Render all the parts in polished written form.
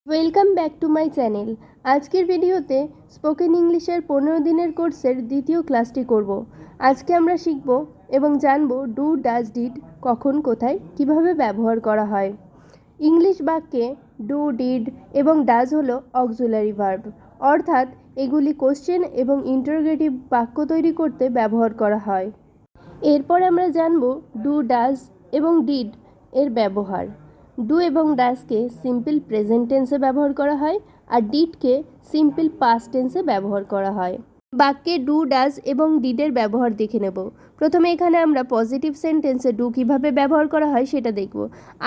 Welcome back to my channel. আজকের ভিডিওতে spoken ইংলিশের 15 দিনের কোর্সের দ্বিতীয় ক্লাসটি করব। আজকে আমরা শিখব এবং জানব ডু, ডাজ, ডিড কখন, কোথায়, কিভাবে ব্যবহার করা হয়। ইংলিশ বাক্যে ডু, ডিড এবং ডাজ হলো অক্সিলারি ভার্ব, অর্থাৎ এগুলি কোশ্চেন এবং ইন্টারোগেটিভ বাক্য তৈরি করতে ব্যবহার করা হয়। এরপর আমরা জানব ডু, ডাজ এবং ডিড এর ব্যবহার। ডু এবং ডাজকে সিম্পল প্রেজেন্ট টেন্সে ব্যবহার করা হয় আর ডিডকে সিম্পল পাস্ট টেন্সে ব্যবহার করা হয়। বাক্যে ডু, ডাজ এবং ডিডের ব্যবহার দেখে নেব। প্রথমে এখানে আমরা পজিটিভ সেন্টেন্সে ডু কীভাবে ব্যবহার করা হয় সেটা দেখব।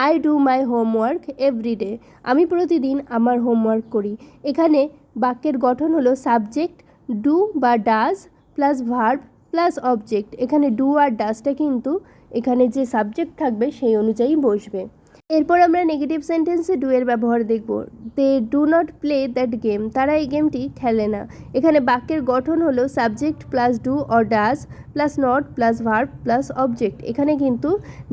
I do my homework everyday. আমি প্রতিদিন আমার হোমওয়ার্ক করি। এখানে বাক্যের গঠন হলো সাবজেক্ট ডু বা does plus verb plus object. এখানে ডু আর ডাজটা কিন্তু এখানে যে সাবজেক্ট থাকবে সেই অনুযায়ী বসবে। এরপর আমরা নেগেটিভ সেন্টেন্সে ডু এর ব্যবহার দেখব। They do not play that game. তারা এই গেমটি খেলে না। এখানে বাক্যের গঠন হলো subject plus do or does plus not plus verb plus object. এখানে কিন্তু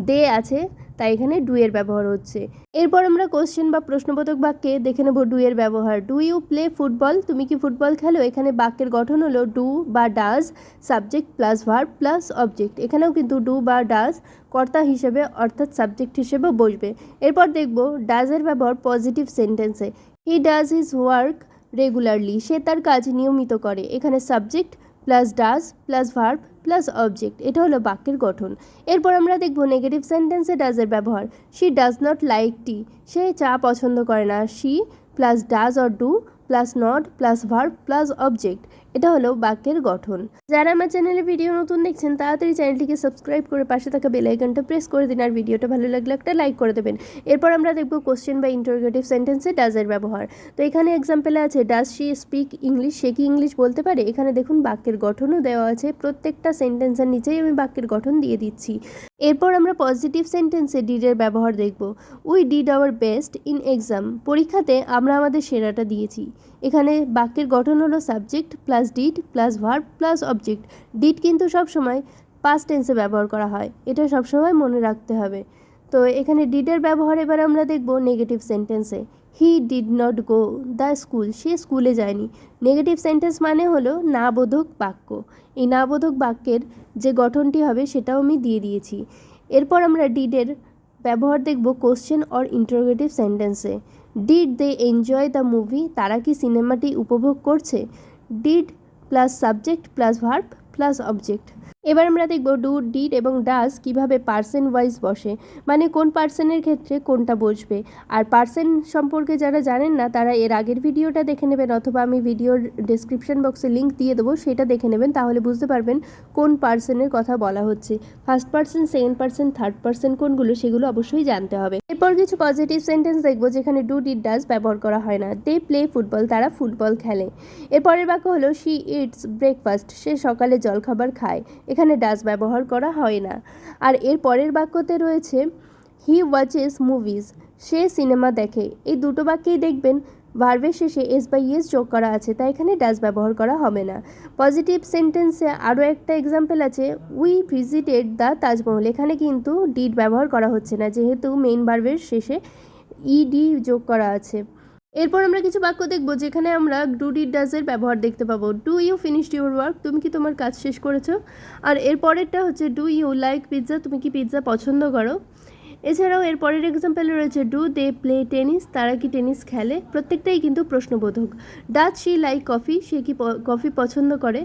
দে আছে, তাই এখানে ডু এর ব্যবহার হচ্ছে। এরপর আমরা কোশ্চেন বা প্রশ্নবোধক বাক্যে দেখে নেব ডু এর ব্যবহার। Do you play football? তুমি কি ফুটবল খেলো? এখানে বাক্যের গঠন হলো ডু বা does subject plus verb plus object. এখানেও কিন্তু ডু বা ডাজ কর্তা হিসেবে অর্থাৎ সাবজেক্ট হিসেবে বসবে। এরপর দেখব ডাজের ব্যবহার পজিটিভ সেন্টেন্সে। He does his work regularly. সে তার কাজ নিয়মিত করে। এখানে subject plus does plus verb plus object. এটা হলো বাক্যের গঠন। এরপর আমরা দেখব নেগেটিভ সেন্টেন্সে ডাজের ব্যবহার। She does not like tea. সে চা পছন্দ করে না। She plus does or do plus not plus verb plus object. এটা হলো বাক্যের গঠন। যারা আমার চ্যানেলে ভিডিও নতুন দেখছেন তাড়াতাড়ি চ্যানেলটিকে সাবস্ক্রাইব করে পাশে থাকা বেল আইকনটা প্রেস করে দিন আর ভিডিওটা ভালো লাগলে একটা লাইক করে দেবেন। এরপর আমরা দেখব কোশ্চেন বা ইন্টারোগেটিভ সেন্টেন্সে ডাজের ব্যবহার। তো এখানে এক্সাম্পলে আছে ডাজ শি স্পিক ইংলিশ। সে কি ইংলিশ বলতে পারে? এখানে দেখুন বাক্যের গঠনও দেওয়া আছে। প্রত্যেকটা সেন্টেন্সের নিচেই আমি বাক্যের গঠন দিয়ে দিচ্ছি। এরপর আমরা পজিটিভ সেন্টেন্সে ডিডের ব্যবহার দেখব। We did our best in exam. পরীক্ষাতে আমরা আমাদের সেরাটা দিয়েছি। এখানে বাক্যের গঠন হলো subject plus did plus verb plus object. Did কিন্তু সবসময় পাস্ট টেন্সে ব্যবহার করা হয়, এটা সবসময় মনে রাখতে হবে। তো এখানে ডিডের ব্যবহার এবার আমরা দেখব নেগেটিভ সেন্টেন্সে। He did not go the school. সে স্কুলে যায়নি। নেগেটিভ সেন্টেন্স মানে হলো না বোধক বাক্য। এই না বোধক বাক্যের যে গঠনটি হবে সেটাও আমি দিয়ে দিয়েছি। এরপর আমরা ডিডের ব্যবহার দেখব কোশ্চেন অর ইন্টারোগেটিভ সেন্টেন্সে। Did they enjoy the movie. তারা কি সিনেমাটি উপভোগ করছে? Did plus subject plus verb plus object. এবার আমরা দেখব ডু, ডিড এবং ডাজ কিভাবে পার্সন ওয়াইজ বসে, মানে কোন পার্সনের ক্ষেত্রে কোনটা বসবে। আর পার্সন সম্পর্কে যারা জানেন না তারা এর আগের ভিডিওটা দেখে নেবেন, অথবা আমি ভিডিওর ডেসক্রিপশন বক্সে লিঙ্ক দিয়ে দেবো, সেটা দেখে নেবেন, তাহলে বুঝতে পারবেন কোন পার্সনের কথা বলা হচ্ছে। First person, second person, third person কোনগুলো সেগুলো অবশ্যই জানতে হবে। এরপর কিছু পজিটিভ সেন্টেন্স দেখবো যেখানে ডু, ডিড, ডাজ ব্যবহার করা হয় না। They play football. তারা ফুটবল খেলে। এরপরের বাক্য হলো শি ইটস ব্রেকফাস্ট। সে সকালে জলখাবার খায়। এখানে ডাজ ব্যবহার করা হয় না। আর এর পরের বাক্যতে রয়েছে he watches movies. Say cinema দেখে। এই দুটো বাক্যেই দেখবেন ভার্বের শেষে এস বাই এস যোগ করা আছে, তাই এখানে ডাজ ব্যবহার করা হবে না। পজিটিভ সেন্টেন্সে আরও একটা এক্সাম্পল আছে, উই ভিজিটেড দ্য তাজমহল। এখানে কিন্তু ডিড ব্যবহার করা হচ্ছে না, যেহেতু মেইন ভার্বের শেষে ইডি যোগ করা আছে। এরপর আমরা কিছু বাক্য দেখব যেখানে আমরা ডু, ডিড, ডাজের ব্যবহার দেখতে পাবো। Do you finished your work. তুমি কি তোমার কাজ শেষ করেছো? আর এর পরেরটা হচ্ছে ডু ইউ লাইক পিৎজা। তুমি কি পিৎজা পছন্দ করো? এছাড়াও এর পরের এক্সাম্পলে রয়েছে ডু দে প্লে টেনিস। তারা কি টেনিস খেলে? প্রত্যেকটাই কিন্তু প্রশ্নবোধক। Does she like coffee. সে কি কফি পছন্দ করে?